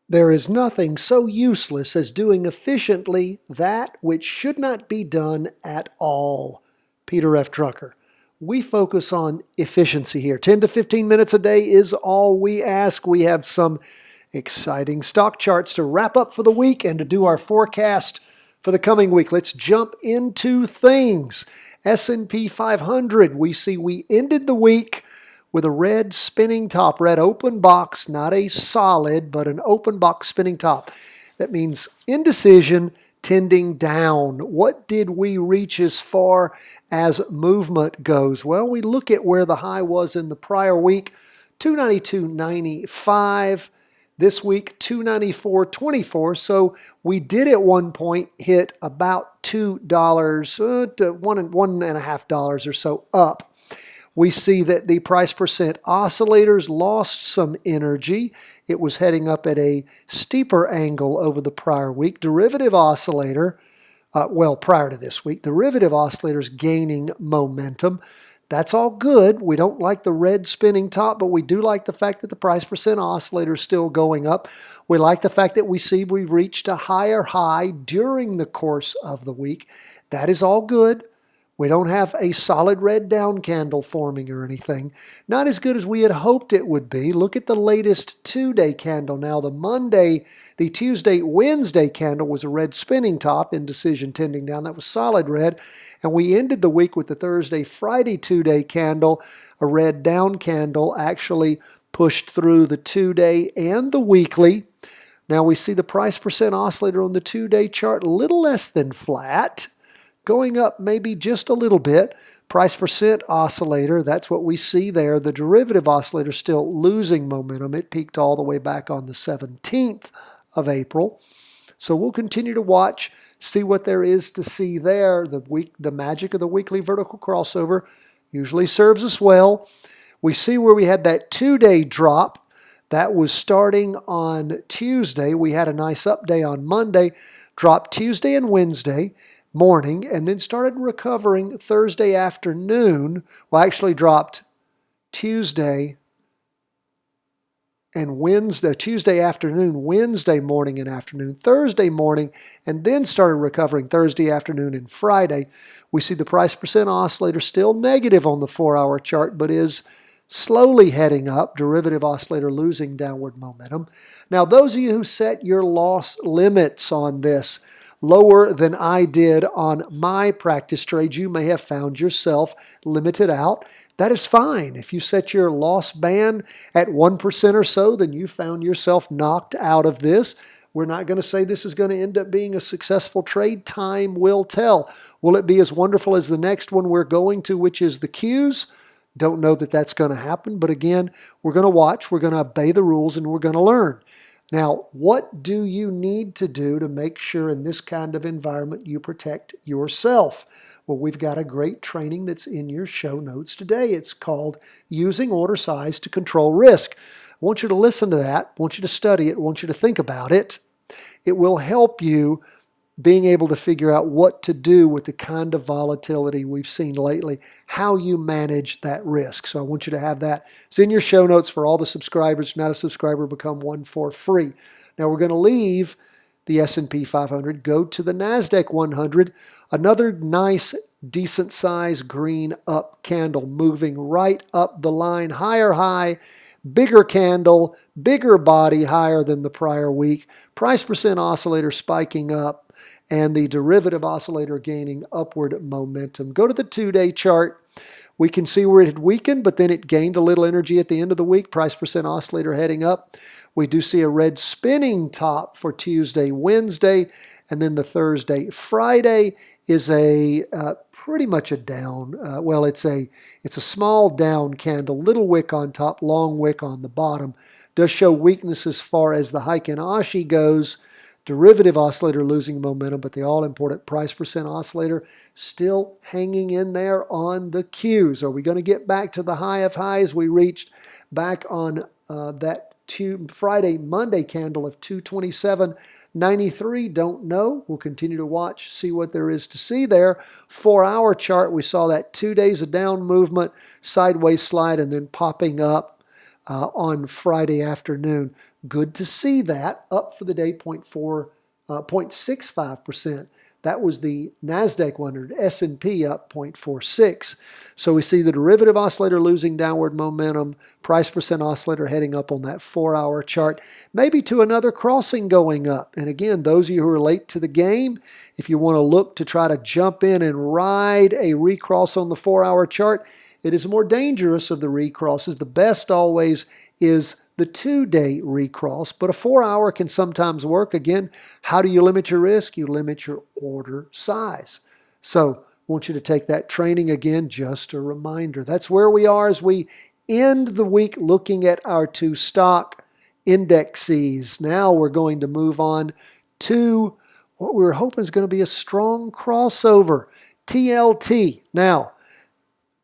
There is nothing so useless as doing efficiently that which should not be done at all. Peter F. Drucker. We focus on efficiency here. 10 to 15 minutes a day is all we ask. We have some exciting stock charts to wrap up for the week and to do our forecast for the coming week. Let's jump into things. S&P 500, we ended the week with a red spinning top, red open box, not a solid, but an open box spinning top. That means indecision tending down. What did we reach as far as movement goes? Well, we look at where the high was in the prior week, 292.95. This week, 294.24. So we did at one point hit about $2 to $1.5 or so up. We see that the price percent oscillators lost some energy. It was heading up at a steeper angle over the prior week. Derivative oscillator, prior to this week, derivative oscillators gaining momentum. That's all good. We don't like the red spinning top, but we do like the fact that the price percent oscillator is still going up. We like the fact that we've reached a higher high during the course of the week. That is all good. We don't have a solid red down candle forming or anything. Not as good as we had hoped it would be. Look at the latest 2-day candle. Now the Tuesday, Wednesday candle was a red spinning top, indecision tending down. That was solid red. And we ended the week with the Thursday, Friday 2-day candle, a red down candle, actually pushed through the 2-day and the weekly. Now we see the price percent oscillator on the 2-day chart a little less than flat, going up maybe just a little bit. Price percent oscillator, that's what we see there. The derivative oscillator still losing momentum. It peaked all the way back on the 17th of April. So we'll continue to watch, see what there is to see there. The magic of the weekly vertical crossover usually serves us well. We see where we had that 2-day drop. That was starting on Tuesday. We had a nice up day on Monday, dropped Tuesday and Wednesday morning, and then started recovering Thursday afternoon. Well, actually dropped Tuesday and Wednesday, Tuesday afternoon, Wednesday morning and afternoon, Thursday morning, and then started recovering Thursday afternoon and Friday. We see the price percent oscillator still negative on the 4-hour chart, but is slowly heading up. Derivative oscillator losing downward momentum. Now, those of you who set your loss limits on this lower than I did on my practice trades, you may have found yourself limited out. That is fine. If you set your loss band at 1% or so, then you found yourself knocked out of this. We're not going to say this is going to end up being a successful trade. Time will tell. Will it be as wonderful as the next one we're going to, which is the Qs? Don't know that that's going to happen. But again, we're going to watch, we're going to obey the rules, and we're going to learn. Now, what do you need to do to make sure in this kind of environment you protect yourself? Well, we've got a great training that's in your show notes today. It's called Using Order Size to Control Risk. I want you to listen to that. I want you to study it. I want you to think about it. It will help you being able to figure out what to do with the kind of volatility we've seen lately, how you manage that risk. So I want you to have that. It's in your show notes for all the subscribers. If you're not a subscriber, become one for free. Now we're going to leave the S&P 500, go to the Nasdaq 100, another nice, decent size green up candle moving right up the line, higher high, bigger candle, bigger body, higher than the prior week. Price percent oscillator spiking up, and the derivative oscillator gaining upward momentum. Go to the 2-day chart. We can see where it had weakened, but then it gained a little energy at the end of the week. Price percent oscillator heading up. We do see a red spinning top for Tuesday, Wednesday, and then the Thursday, Friday is pretty much a down. It's a small down candle, little wick on top, long wick on the bottom. Does show weakness as far as the Heiken Ashi goes. Derivative oscillator losing momentum, but the all-important price percent oscillator still hanging in there on the Qs. Are we going to get back to the high of highs we reached back on that Friday, Monday candle of 227.93? Don't know. We'll continue to watch, see what there is to see there. 4-hour chart, we saw that 2 days of down movement, sideways slide, and then popping up on Friday afternoon. Good to see that, up for the day 0.65%. That was the Nasdaq 100, S&P up 0.46. So we see the derivative oscillator losing downward momentum, price percent oscillator heading up on that 4-hour chart, maybe to another crossing going up. And again, those of you who are late to the game, if you want to look to try to jump in and ride a recross on the 4-hour chart, it is more dangerous of the recrosses. The best always is the 2-day recross, but a 4-hour can sometimes work. Again, how do you limit your risk? You limit your order size. So I want you to take that training again, just a reminder. That's where we are as we end the week looking at our 2 stock indexes. Now we're going to move on to what we were hoping is going to be a strong crossover, TLT. Now,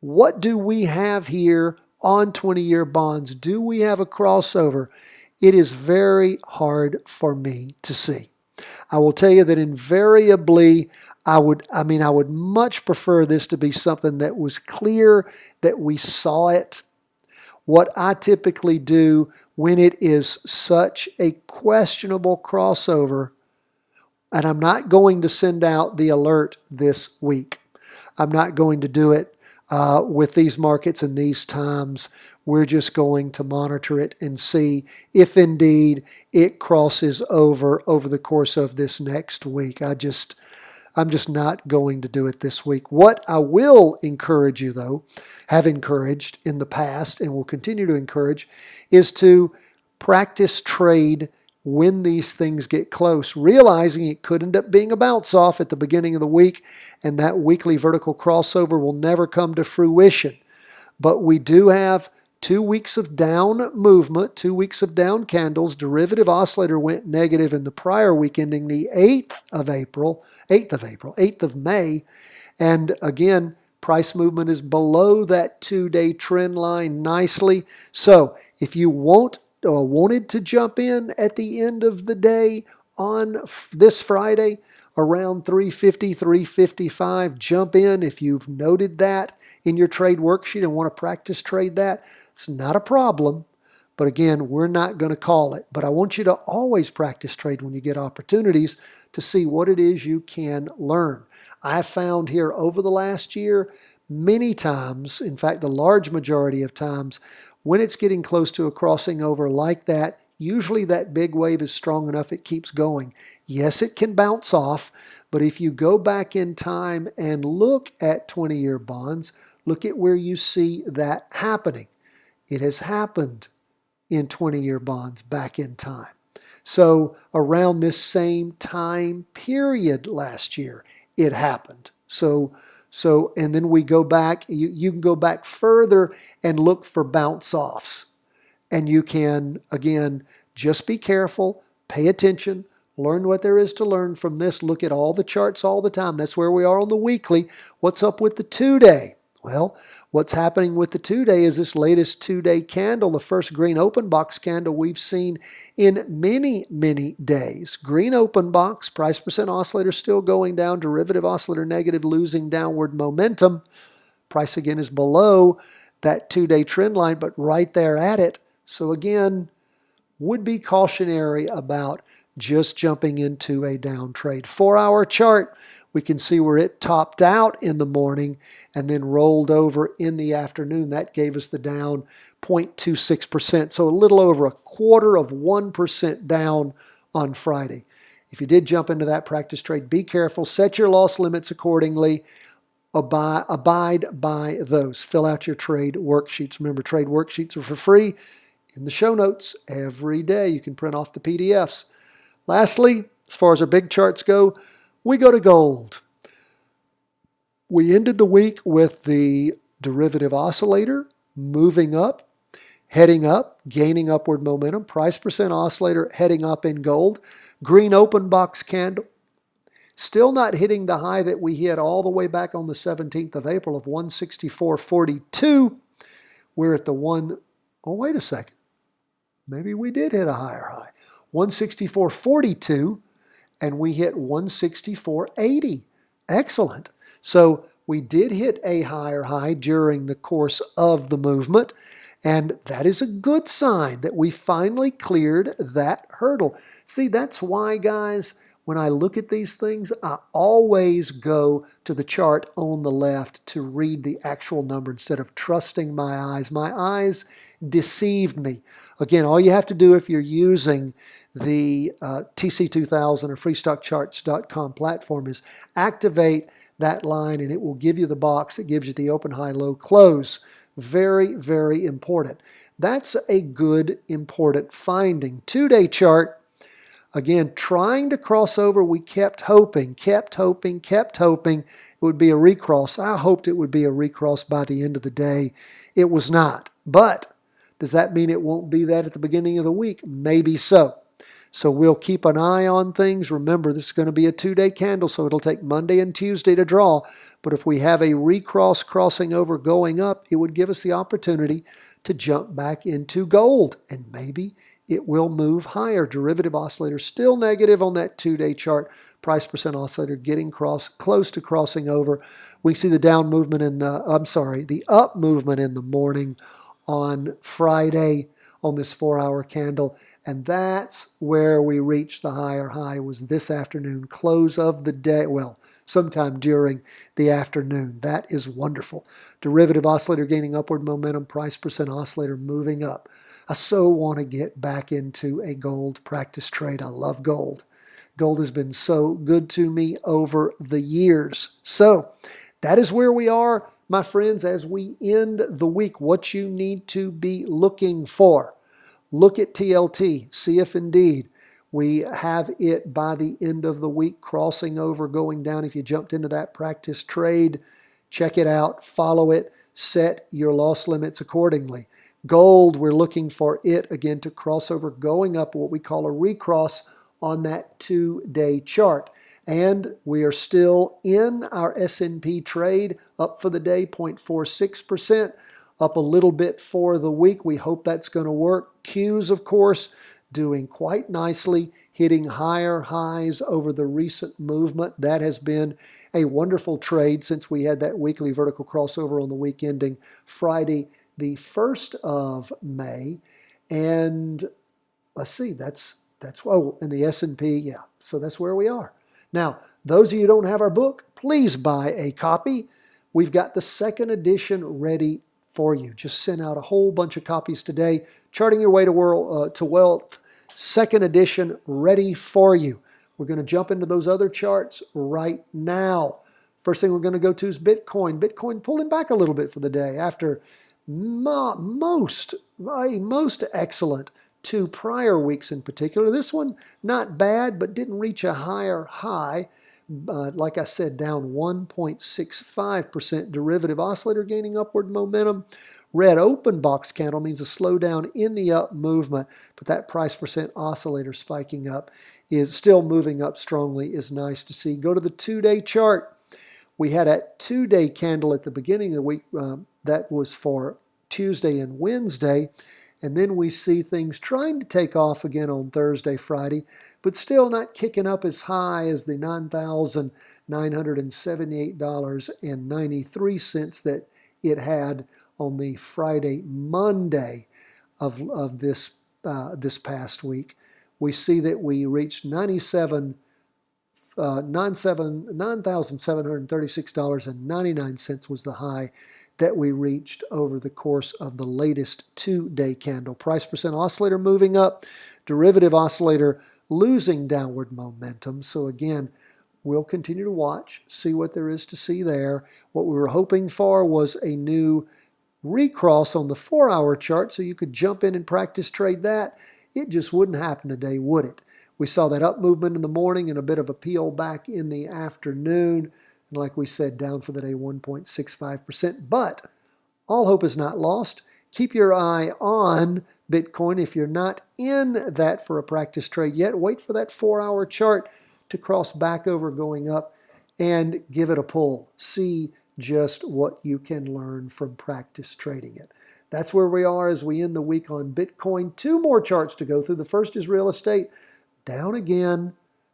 what do we have here on 20-year bonds? Do we have a crossover? It is very hard for me to see. I will tell you that invariably, I would much prefer this to be something that was clear, that we saw it. What I typically do when it is such a questionable crossover, and I'm not going to send out the alert this week. I'm not going to do it with these markets and these times. We're just going to monitor it and see if indeed it crosses over the course of this next week. I'm just not going to do it this week. What I will encourage you, though, have encouraged in the past and will continue to encourage, is to practice trade when these things get close, realizing it could end up being a bounce off at the beginning of the week, and that weekly vertical crossover will never come to fruition. But we do have 2 weeks of down movement, 2 weeks of down candles. Derivative oscillator went negative in the prior week, ending the 8th of May. And again, price movement is below that 2-day trend line nicely. So if you wanted to jump in at the end of the day on this Friday around 350, 355, jump in. If you've noted that in your trade worksheet and want to practice trade that, it's not a problem. But again, we're not going to call it. But I want you to always practice trade when you get opportunities to see what it is you can learn. I've found here over the last year, many times, in fact, the large majority of times, when it's getting close to a crossing over like that, usually that big wave is strong enough it keeps going. Yes, it can bounce off, but if you go back in time and look at 20-year bonds, look at where you see that happening. It has happened in 20-year bonds back in time. So around this same time period last year, it happened. So and then we go back, you can go back further and look for bounce offs. And you can, again, just be careful, pay attention, learn what there is to learn from this, look at all the charts all the time. That's where we are on the weekly. What's up with the 2-day? Well, what's happening with the 2-day is this latest 2-day candle, the first green open box candle we've seen in many, many days. Green open box, price percent oscillator still going down, derivative oscillator negative, losing downward momentum. Price again is below that 2-day trend line, but right there at it. So again, would be cautionary about just jumping into a down trade. 4-hour chart, we can see where it topped out in the morning and then rolled over in the afternoon. That gave us the down 0.26%, so a little over 1/4% down on Friday. If you did jump into that practice trade, be careful, set your loss limits accordingly, abide by those. Fill out your trade worksheets. Remember, trade worksheets are for free in the show notes every day. You can print off the PDFs. Lastly, as far as our big charts go, we go to gold. We ended the week with the derivative oscillator moving up, heading up, gaining upward momentum. Price percent oscillator heading up in gold. Green open box candle. Still not hitting the high that we hit all the way back on the 17th of April of 164.42. We're at the wait a second. Maybe we did hit a higher high. 164.42, and we hit 164.80. Excellent. So we did hit a higher high during the course of the movement, And that is a good sign that we finally cleared that hurdle. See, that's why, guys, when I look at these things, I always go to the chart on the left to read the actual number instead of trusting my eyes. My eyes deceived me. Again, all you have to do if you're using the TC2000 or freestockcharts.com platform is activate that line, and it will give you the box that gives you the open, high, low, close. Very, very important. That's a good, important finding. 2-day chart. Again, trying to cross over, we kept hoping it would be a recross. I hoped it would be a recross by the end of the day. It was not. But does that mean it won't be that at the beginning of the week? Maybe so. So we'll keep an eye on things. Remember, this is going to be a 2-day candle, so it'll take Monday and Tuesday to draw. But if we have a recross crossing over going up, it would give us the opportunity to jump back into gold. And maybe it will move higher. Derivative oscillator still negative on that 2-day chart. Price percent oscillator getting close to crossing over. We see the down movement in the up movement in the morning on Friday on this 4-hour candle. And that's where we reached the higher high, was this afternoon, close of the day. Well, sometime during the afternoon. That is wonderful. Derivative oscillator gaining upward momentum, price percent oscillator moving up. I so want to get back into a gold practice trade. I love gold. Gold has been so good to me over the years. So that is where we are, my friends, as we end the week. What you need to be looking for. Look at TLT. See if indeed we have it by the end of the week crossing over, going down. If you jumped into that practice trade, check it out, follow it, set your loss limits accordingly. Gold, we're looking for it again to cross over, going up, what we call a recross on that 2-day chart. And we are still in our S&P trade, up for the day 0.46%, up a little bit for the week. We hope that's going to work. Qs, of course, doing quite nicely, hitting higher highs over the recent movement. That has been a wonderful trade since we had that weekly vertical crossover on the week ending Friday, the 1st of May. And let's see, that's in the S&P, yeah. So that's where we are. Now, those of you who don't have our book, please buy a copy. We've got the second edition ready for you. Just sent out a whole bunch of copies today. Charting Your Way to Wealth, second edition ready for you. We're going to jump into those other charts right now. First thing we're going to go to is Bitcoin. Bitcoin pulling back a little bit for the day after most excellent 2 prior weeks in particular. This one, not bad, but didn't reach a higher high. Like I said, down 1.65%. Derivative oscillator gaining upward momentum. Red open box candle means a slowdown in the up movement, but that price percent oscillator spiking up is still moving up strongly, is nice to see. Go to the 2-day chart. We had a 2-day candle at the beginning of the week that was for Tuesday and Wednesday. And then we see things trying to take off again on Thursday, Friday, but still not kicking up as high as the $9,978.93 that it had on the Friday, Monday of this past week. We see that we reached $9,736.99 was the high that we reached over the course of the latest 2-day candle. Price percent oscillator moving up, derivative oscillator losing downward momentum. So again, we'll continue to watch, see what there is to see there. What we were hoping for was a new recross on the 4-hour chart so you could jump in and practice trade that. It just wouldn't happen today, would it? We saw that up movement in the morning and a bit of a peel back in the afternoon. And like we said, down for the day 1.65%. But all hope is not lost. Keep your eye on Bitcoin. If you're not in that for a practice trade yet, wait for that 4-hour chart to cross back over going up and give it a pull. See just what you can learn from practice trading it. That's where we are as we end the week on Bitcoin. 2 more charts to go through. The first is real estate. Down again,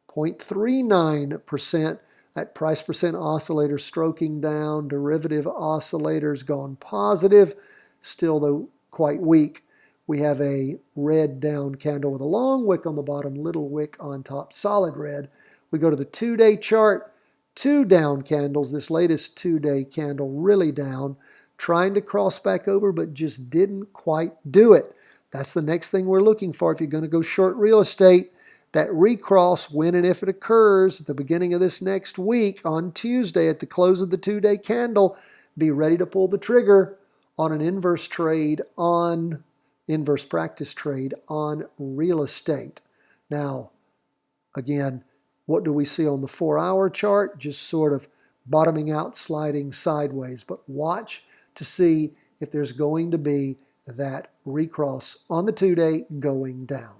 0.39%. That price percent oscillator stroking down. Derivative oscillators gone positive. Still, though, quite weak. We have a red down candle with a long wick on the bottom, little wick on top, solid red. We go to the 2-day chart, 2 down candles. This latest 2-day candle really down, trying to cross back over, but just didn't quite do it. That's the next thing we're looking for if you're going to go short real estate. That recross, when and if it occurs at the beginning of this next week on Tuesday at the close of the 2-day candle, be ready to pull the trigger on an inverse practice trade on real estate. Now, again, what do we see on the 4-hour chart? Just sort of bottoming out, sliding sideways. But watch to see if there's going to be that recross on the 2-day going down.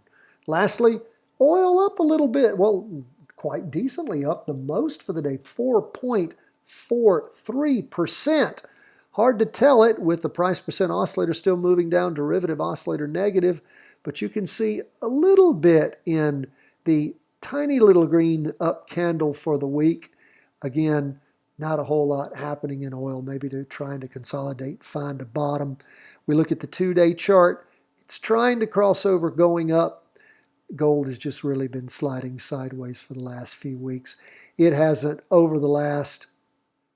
Lastly, oil up a little bit. Well, quite decently up, the most for the day, 4.43%. Hard to tell it with the price percent oscillator still moving down, derivative oscillator negative, but you can see a little bit in the tiny little green up candle for the week. Again, not a whole lot happening in oil, maybe they're trying to consolidate, find a bottom. We look at the 2-day chart. It's trying to cross over going up. Gold has just really been sliding sideways for the last few weeks. It hasn't, over the last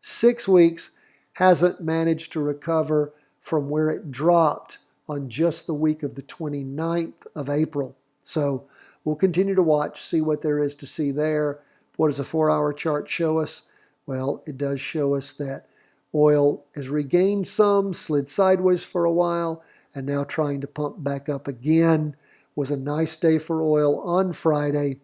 6 weeks, hasn't managed to recover from where it dropped on just the week of the 29th of April. So we'll continue to watch, see what there is to see there. What does a 4-hour chart show us? Well, it does show us that oil has regained some, slid sideways for a while, and now trying to pump back up again. Was a nice day for oil on Friday,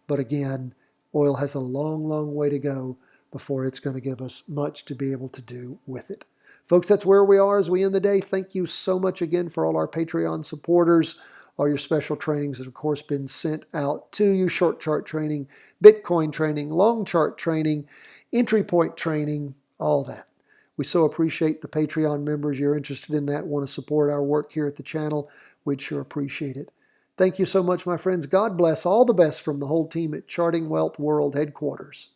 but again, oil has a long, long way to go before it's going to give us much to be able to do with it. Folks, that's where we are as we end the day. Thank you so much again for all our Patreon supporters. All your special trainings have, of course, been sent out to you. Short chart training, Bitcoin training, long chart training, entry point training, all that. We so appreciate the Patreon members. You're interested in that, want to support our work here at the channel. We'd sure appreciate it. Thank you so much, my friends. God bless. All the best from the whole team at Charting Wealth World Headquarters.